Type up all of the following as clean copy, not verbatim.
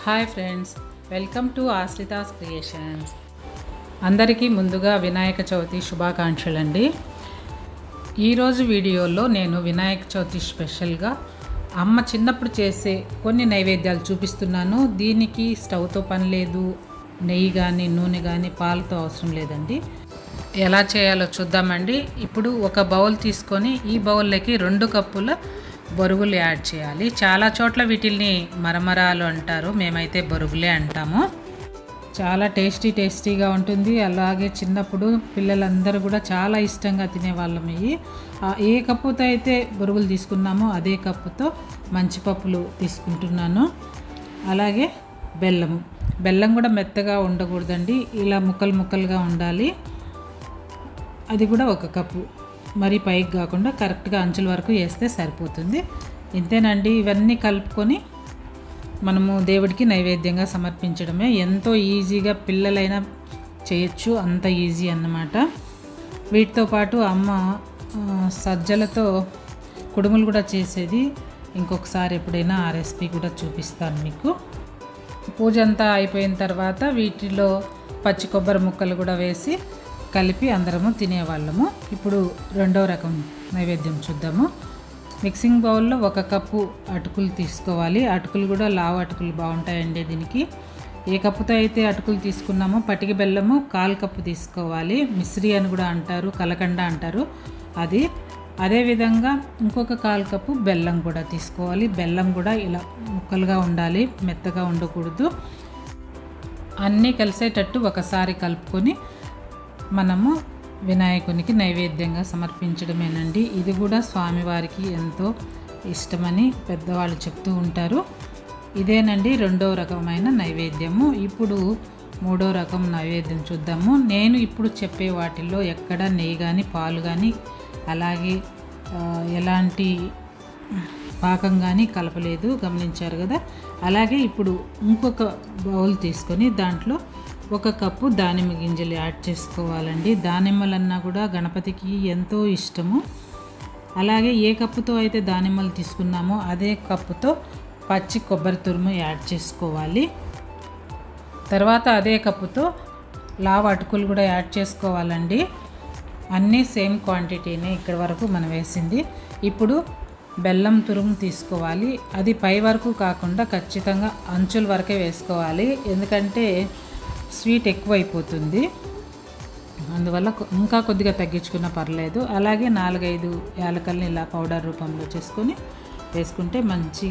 Hi friends, welcome to Ashrita's creations. అందరికీ ముందుగా వినాయక చవితి శుభాకాంక్షలు అండి. ఈరోజు వీడియోలో నేను వినాయక చవితి స్పెషల్గా అమ్మ చిన్నప్పుడు చేసే కొన్ని నైవేద్యాలు చూపిస్తున్నాను. దీనికి స్టవ్తో పని లేదు, నెయ్యి కానీ నూనె కానీ పాలతో అవసరం లేదండి. ఎలా చేయాలో చూద్దామండి. ఇప్పుడు ఒక బౌల్ తీసుకొని ఈ బౌల్లోకి 2 కప్పుల బొరుగులు యాడ్ చేయాలి. చాలా చోట్ల వీటిల్ని మరమరాలు అంటారు, మేమైతే బొరుగులే అంటాము. చాలా టేస్టీగా ఉంటుంది. అలాగే చిన్నప్పుడు పిల్లలందరూ కూడా చాలా ఇష్టంగా తినేవాళ్ళం. ఏ కప్పుతో అయితే బొరుగులు తీసుకున్నామో అదే కప్పుతో మంచిపప్పులు తీసుకుంటున్నాను. అలాగే బెల్లం కూడా మెత్తగా ఉండకూడదండి, ఇలా ముక్కలుగా ఉండాలి. అది కూడా 1 కప్పు, మరి పైకి కాకుండా కరెక్ట్గా అంచుల వరకు వేస్తే సరిపోతుంది. ఇంతేనండి. ఇవన్నీ కలుపుకొని మనము దేవుడికి నైవేద్యంగా సమర్పించడమే. ఎంతో ఈజీగా పిల్లలైనా చేయొచ్చు, అంత ఈజీ అన్నమాట. వీటితో పాటు అమ్మ సజ్జలతో కుడుములు కూడా చేసేది. ఇంకొకసారి ఎప్పుడైనా ఆ రెసిపీ కూడా చూపిస్తాను మీకు. పూజ అంతా అయిపోయిన తర్వాత వీటిలో పచ్చి కొబ్బరి ముక్కలు కూడా వేసి కలిపి అందరము తినేవాళ్ళము. ఇప్పుడు 2వ రకం నైవేద్యం చూద్దాము. మిక్సింగ్ బౌల్లో 1 కప్పు అటుకులు తీసుకోవాలి. అటుకులు కూడా లావు అటుకులు బాగుంటాయండి దీనికి. ఏ కప్పుతో అయితే అటుకులు తీసుకున్నామో పటికి బెల్లము 1/4 కప్పు తీసుకోవాలి. మిశ్రీ అని కూడా అంటారు, కలకండ అంటారు అది. అదేవిధంగా ఇంకొక 1/4 కప్పు బెల్లం కూడా తీసుకోవాలి. బెల్లం కూడా ఇలా ముక్కలుగా ఉండాలి, మెత్తగా ఉండకూడదు. అన్నీ కలిసేటట్టు ఒకసారి కలుపుకొని మనము వినాయకునికి నైవేద్యంగా సమర్పించడమేనండి. ఇది కూడా స్వామివారికి ఎంతో ఇష్టమని పెద్దవాళ్ళు చెప్తూ ఉంటారు. ఇదేనండి 2వ రకమైన నైవేద్యము. ఇప్పుడు 3వ రకం నైవేద్యం చూద్దాము. నేను ఇప్పుడు చెప్పే వాటిల్లో ఎక్కడ నెయ్యి కానీ పాలు కానీ అలాగే ఎలాంటి పాకం కానీ కలపలేదు, గమనించారు కదా. అలాగే ఇప్పుడు ఇంకొక బౌల్ తీసుకొని దాంట్లో 1 కప్పు దానిమ్మ గింజలు యాడ్ చేసుకోవాలండి. దానిమ్మలన్నా కూడా గణపతికి ఎంతో ఇష్టము. అలాగే ఏ కప్పుతో అయితే దానిమ్మలు తీసుకున్నామో అదే కప్పుతో పచ్చి కొబ్బరి తురుము యాడ్ చేసుకోవాలి. తర్వాత అదే కప్పుతో లావు అటుకులు కూడా యాడ్ చేసుకోవాలండి. అన్నీ సేమ్ క్వాంటిటీనే ఇక్కడ వరకు మనం వేసింది. ఇప్పుడు బెల్లం తురుము తీసుకోవాలి. అది పై వరకు కాకుండా ఖచ్చితంగా అంచుల వరకే వేసుకోవాలి, ఎందుకంటే స్వీట్ ఎక్కువైపోతుంది. అందువల్ల ఇంకా కొద్దిగా తగ్గించుకున్నా పర్లేదు. అలాగే 4-5 యాలకల్ని ఇలా పౌడర్ రూపంలో చేసుకొని వేసుకుంటే మంచి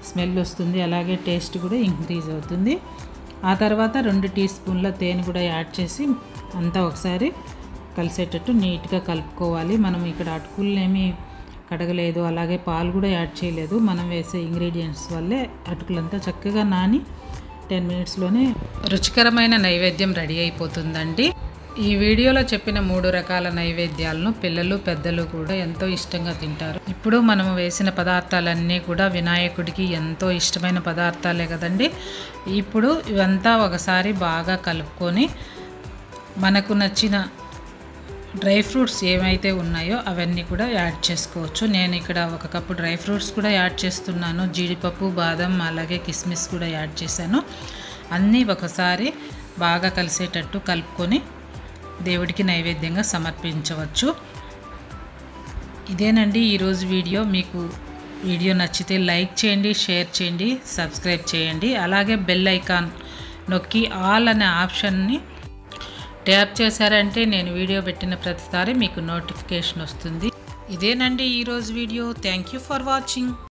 స్మెల్ వస్తుంది. అలాగే టేస్ట్ కూడా ఇంక్రీజ్ అవుతుంది. ఆ తర్వాత 2 టీ స్పూన్ల తేనె కూడా యాడ్ చేసి అంతా ఒకసారి కలిసేటట్టు నీట్గా కలుపుకోవాలి. మనం ఇక్కడ అటుకులనేమి కడగలేదు, అలాగే పాలు కూడా యాడ్ చేయలేదు. మనం వేసే ఇంగ్రీడియంట్స్ వల్లే అటుకులంతా చక్కగా నాని 10 మినిట్స్లోనే రుచికరమైన నైవేద్యం రెడీ అయిపోతుందండి. ఈ వీడియోలో చెప్పిన 3 రకాల నైవేద్యాలను పిల్లలు పెద్దలు కూడా ఎంతో ఇష్టంగా తింటారు. ఇప్పుడు మనము వేసిన పదార్థాలన్నీ కూడా వినాయకుడికి ఎంతో ఇష్టమైన పదార్థాలే కదండి. ఇప్పుడు ఇవంతా ఒకసారి బాగా కలుపుకొని మనకు నచ్చిన డ్రై ఫ్రూట్స్ ఏమైతే ఉన్నాయో అవన్నీ కూడా యాడ్ చేసుకోవచ్చు. నేను ఇక్కడ 1 కప్పు డ్రై ఫ్రూట్స్ కూడా యాడ్ చేస్తున్నాను. జీడిపప్పు, బాదం, అలాగే కిస్మిస్ కూడా యాడ్ చేశాను. అన్నీ ఒకసారి బాగా కలిసేటట్టు కలుపుకొని దేవుడికి నైవేద్యంగా సమర్పించవచ్చు. ఇదేనండి ఈరోజు వీడియో. మీకు వీడియో నచ్చితే లైక్ చేయండి, షేర్ చేయండి, సబ్స్క్రైబ్ చేయండి. అలాగే బెల్ ఐకాన్ నొక్కి ఆల్ అనే ఆప్షన్ని ట్యాప్ చేశారంటే నేను వీడియో పెట్టిన ప్రతిసారి మీకు నోటిఫికేషన్ వస్తుంది. ఇదేనండి ఈరోజు video. Thank you for watching.